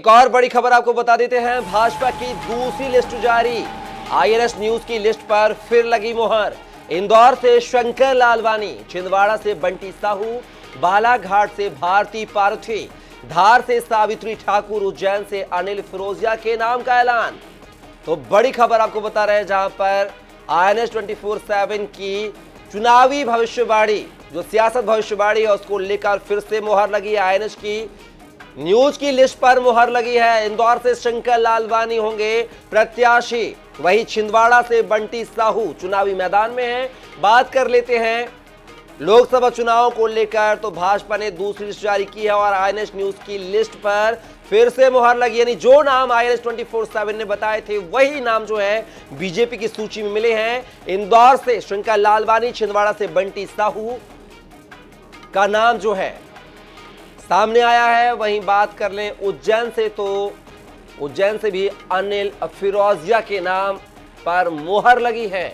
एक और बड़ी खबर आपको बता देते हैं, भाजपा की दूसरी लिस्ट जारी। आईएनएस न्यूज की लिस्ट पर फिर लगी मुहर। इंदौर से शंकर लालवानी, छिंदवाड़ा से बंटी साहू, बालाघाट से भारती पारथी, धार से सावित्री ठाकुर, उज्जैन से अनिल फिरोजिया के नाम का ऐलान। तो बड़ी खबर आपको बता रहे हैं, जहां पर आईएनएस 24/7 की चुनावी भविष्यवाणी, जो सियासत भविष्यवाणी है, उसको लेकर फिर से मुहर लगी है। आईएनएस की न्यूज की लिस्ट पर मुहर लगी है। इंदौर से शंकर लालवानी होंगे प्रत्याशी, वहीं छिंदवाड़ा से बंटी साहू चुनावी मैदान में हैं। बात कर लेते हैं लोकसभा चुनाव को लेकर, तो भाजपा ने दूसरी लिस्ट जारी की है और आईएनएस न्यूज की लिस्ट पर फिर से मुहर लगी। यानी जो नाम आईएनएस 24/7 ने बताए थे, वही नाम जो है बीजेपी की सूची में मिले हैं। इंदौर से शंकर लालवानी, छिंदवाड़ा से बंटी साहू का नाम जो है सामने आया है। वहीं बात कर लें उज्जैन से, तो उज्जैन से भी अनिल फिरोजिया के नाम पर मुहर लगी है।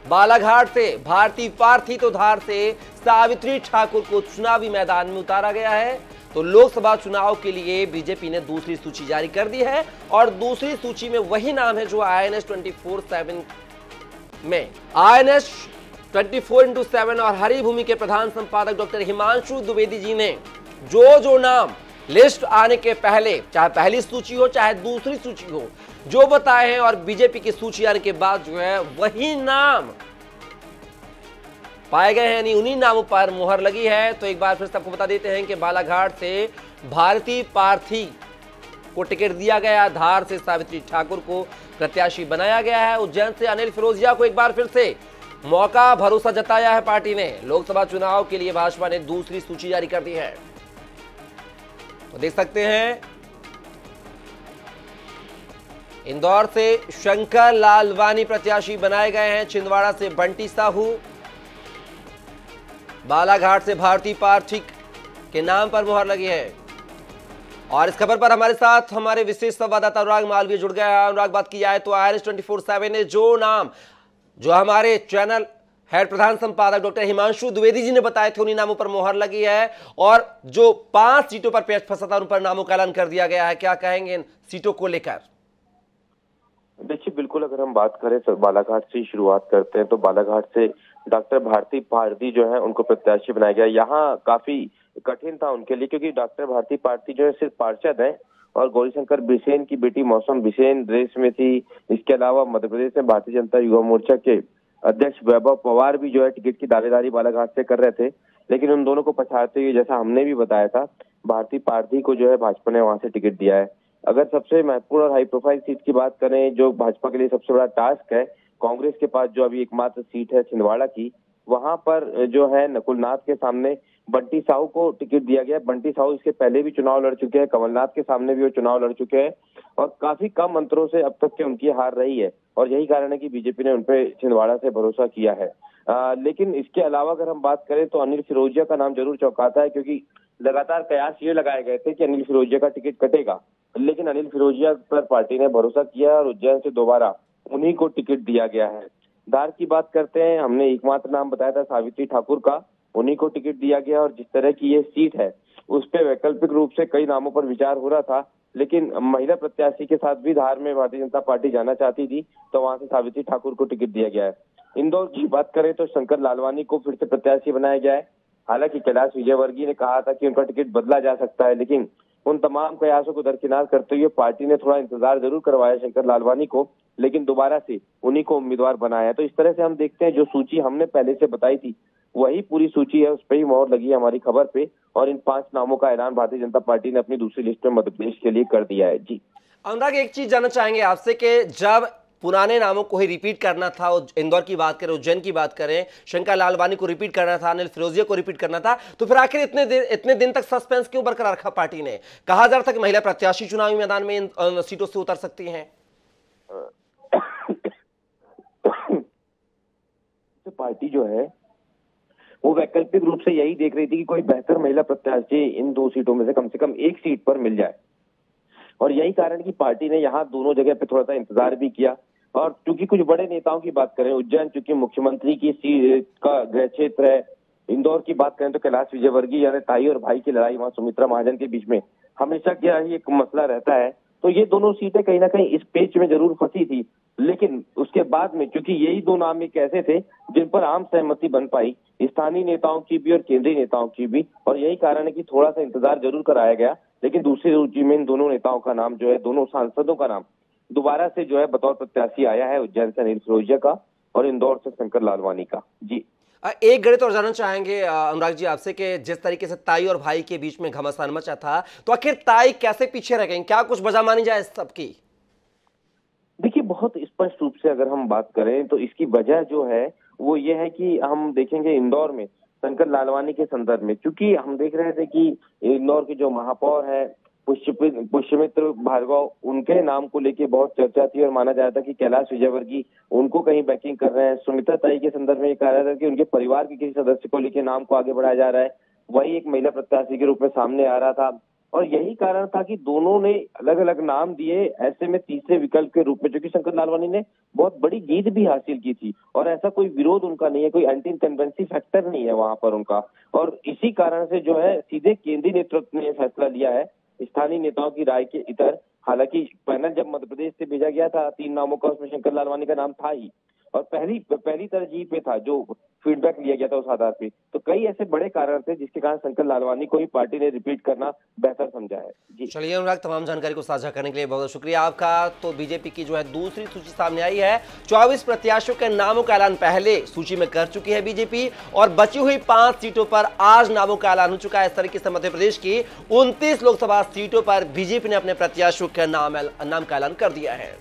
बालाघाट से भारती पारथी, तो धार से सावित्री ठाकुर को चुनावी मैदान में उतारा गया है। तो लोकसभा चुनाव के लिए बीजेपी ने दूसरी सूची जारी कर दी है और दूसरी सूची में वही नाम है जो आईएनएस 24/7 में आईएनएस 24x7 और हरिभूमि के प्रधान संपादक डॉक्टर हिमांशु द्विवेदी जी ने जो नाम लिस्ट आने के पहले, चाहे पहली सूची हो चाहे दूसरी सूची हो, जो बताए हैं, और बीजेपी की सूची आने के बाद जो है वही नाम पाए गए हैं, यानी उन्हीं नामों पर मुहर लगी है। तो एक बार फिर से आपको बता देते हैं कि बालाघाट से भारती पारथी को टिकट दिया गया, धार से सावित्री ठाकुर को प्रत्याशी बनाया गया है, उज्जैन से अनिल फिरोजिया को एक बार फिर से मौका, भरोसा जताया है पार्टी ने। लोकसभा चुनाव के लिए भाजपा ने दूसरी सूची जारी कर दी है। तो देख सकते हैं इंदौर से शंकर लालवानी प्रत्याशी बनाए गए हैं, छिंदवाड़ा से बंटी साहू, बालाघाट से भारती पारथी के नाम पर मुहर लगी है। और इस खबर पर हमारे साथ हमारे विशेष संवाददाता अनुराग मालवीय जुड़ गया है। अनुराग, बात की जाए तो आईएनएस 24/7 ने जो नाम, जो हमारे चैनल हेड प्रधान संपादक डॉक्टर हिमांशु द्विवेदी जी ने बताए थे, उन्हीं नामों पर मुहर लगी है और जो 5 सीटों पर पेच फंसा था उन पर नामों का ऐलान कर दिया गया है। क्या कहेंगे इन सीटों को लेकर? देखिए, बिल्कुल अगर हम बात करें तो बालाघाट से शुरुआत करते हैं, तो बालाघाट से डॉक्टर भारती पारथी जो है उनको प्रत्याशी बनाया गया। यहाँ काफी कठिन था उनके लिए, क्योंकि डॉक्टर भारती पारथी जो है सिर्फ पार्षद है और गौरीशंकर बिसेन की बेटी मौसम बिसेन रेस में थी। इसके अलावा मध्य प्रदेश में भारतीय जनता युवा मोर्चा के अध्यक्ष वैभव पवार भी जो है टिकट की दावेदारी बालाघाट से कर रहे थे, लेकिन उन दोनों को पछाड़ते हुए, जैसा हमने भी बताया था, भारती पारथी को जो है भाजपा ने वहां से टिकट दिया है। अगर सबसे महत्वपूर्ण और हाई प्रोफाइल सीट की बात करें, जो भाजपा के लिए सबसे बड़ा टास्क है, कांग्रेस के पास जो अभी एकमात्र सीट है छिंदवाड़ा की, वहां पर जो है नकुलनाथ के सामने बंटी साहू को टिकट दिया गया। बंटी साहू इसके पहले भी चुनाव लड़ चुके हैं, कमलनाथ के सामने भी वो चुनाव लड़ चुके हैं और काफी कम अंतरों से अब तक के उनकी हार रही है और यही कारण है कि बीजेपी ने उनपे छिंदवाड़ा से भरोसा किया है। लेकिन इसके अलावा अगर हम बात करें तो अनिल फिरोजिया का नाम जरूर चौंकाता है, क्योंकि लगातार कयास ये लगाए गए थे कि अनिल फिरोजिया का टिकट कटेगा, लेकिन अनिल फिरोजिया पर पार्टी ने भरोसा किया और उज्जैन से दोबारा उन्हीं को टिकट दिया गया है। धार की बात करते हैं, हमने एकमात्र नाम बताया था सावित्री ठाकुर का, उन्हीं को टिकट दिया गया और जिस तरह की ये सीट है उस पे वैकल्पिक रूप से कई नामों पर विचार हो रहा था, लेकिन महिला प्रत्याशी के साथ भी धार में भारतीय जनता पार्टी जाना चाहती थी, तो वहां से सावित्री ठाकुर को टिकट दिया गया है। इंदौर की बात करें तो शंकर लालवानी को फिर से प्रत्याशी बनाया गया है। हालांकि कैलाश विजयवर्गीय ने कहा था कि उनका टिकट बदला जा सकता है, लेकिन उन तमाम प्रयासों को दरकिनार करते हुए पार्टी ने थोड़ा इंतजार जरूर करवाया शंकर लालवानी को, लेकिन दोबारा से उन्हीं को उम्मीदवार बनाया। तो इस तरह से हम देखते हैं जो सूची हमने पहले से बताई थी वही पूरी सूची है, उस पर ही मोहर लगी है हमारी खबर पे और इन 5 नामों का ऐलान भारतीय जनता पार्टी ने अपनी दूसरी लिस्ट में मध्य प्रदेश के लिए कर दिया है। जी अनुराग, एक चीज जानना चाहेंगे आपसे कि जब पुराने नामों को ही रिपीट करना था, इंदौर की बात करें, उज्जैन की बात करें, शंकर लालवानी को रिपीट करना था, अनिल फिरोजिया को रिपीट करना था, तो फिर आखिर इतने दिन तक सस्पेंस क्यों बरकरार रखा पार्टी ने? कहा जा रहा था कि महिला प्रत्याशी चुनावी मैदान में इन सीटों से उतर सकती हैं। तो पार्टी जो है वो वैकल्पिक रूप से यही देख रही थी कि कोई बेहतर महिला प्रत्याशी इन 2 सीटों में से कम एक सीट पर मिल जाए, और यही कारण कि पार्टी ने यहाँ दोनों जगह पे थोड़ा सा इंतजार भी किया। और चूंकि कुछ बड़े नेताओं की बात करें, उज्जैन चूंकि मुख्यमंत्री की का गृह क्षेत्र है, इंदौर की बात करें तो कैलाश विजयवर्गीय यानी ताई और भाई की लड़ाई वहां सुमित्रा महाजन के बीच में हमेशा क्या ही एक मसला रहता है। तो ये दोनों सीटें कहीं ना कहीं इस पेच में जरूर फंसी थी, लेकिन उसके बाद में क्योंकि यही दो नाम एक ऐसे थे जिन पर आम सहमति बन पाई, स्थानीय नेताओं की भी और केंद्रीय नेताओं की भी, और यही कारण है कि थोड़ा सा इंतजार जरूर कराया गया, लेकिन दूसरी सूची में इन दोनों नेताओं का नाम जो है, दोनों सांसदों का नाम दोबारा से जो है बतौर प्रत्याशी आया है, उज्जैन से अनिल फिरोजिया का और इंदौर से शंकर लालवानी का। जी एक गणित और जानना चाहेंगे अनुराग जी आपसे कि जिस तरीके से ताई और भाई के बीच में घमासान मचा था, तो आखिर ताई कैसे पीछे रह गई? क्या कुछ वजह मानी जाए इस सबकी? देखिए, बहुत स्पष्ट रूप से अगर हम बात करें तो इसकी वजह जो है वो ये है कि हम देखेंगे इंदौर में शंकर लालवानी के संदर्भ में, क्योंकि हम देख रहे थे कि इंदौर के जो महापौर है पुष्यमित्र भार्गव, उनके नाम को लेके बहुत चर्चा थी और माना जाता था कि कैलाश विजयवर्गीय उनको कहीं बैकिंग कर रहे हैं। सुनीता ताई के संदर्भ में ये कहा जाता है कि उनके परिवार के किसी सदस्य को लेके नाम को आगे बढ़ाया जा रहा है, वही एक महिला प्रत्याशी के रूप में सामने आ रहा था। और यही कारण था कि दोनों ने अलग अलग नाम दिए। ऐसे में तीसरे विकल्प के रूप में, क्योंकि शंकर लालवानी ने बहुत बड़ी जीत भी हासिल की थी और ऐसा कोई विरोध उनका नहीं है, कोई एंटी इनकम्बेंसी फैक्टर नहीं है वहां पर उनका, और इसी कारण से जो है सीधे केंद्रीय नेतृत्व ने फैसला लिया है स्थानीय नेताओं की राय के इतर। हालांकि पैनल जब मध्य प्रदेश से भेजा गया था 3 नामों का, उसमें शंकर लालवानी का नाम था ही और पहली तरजीह पे था जो फीडबैक लिया गया था उस आधार पे। तो कई ऐसे बड़े कारण थे जिसके कारण शंकर लालवानी को ही पार्टी ने रिपीट करना बेहतर समझा है। जी चलिए अनुराग, तमाम जानकारी को साझा करने के लिए बहुत शुक्रिया आपका। तो बीजेपी की जो है दूसरी सूची सामने आई है। 24 प्रत्याशियों के नामों का ऐलान पहले सूची में कर चुकी है बीजेपी और बची हुई 5 सीटों पर आज नामों का ऐलान हो चुका है। इस तरीके से मध्य प्रदेश की 29 लोकसभा सीटों पर बीजेपी ने अपने प्रत्याशियों के नाम का ऐलान कर दिया है।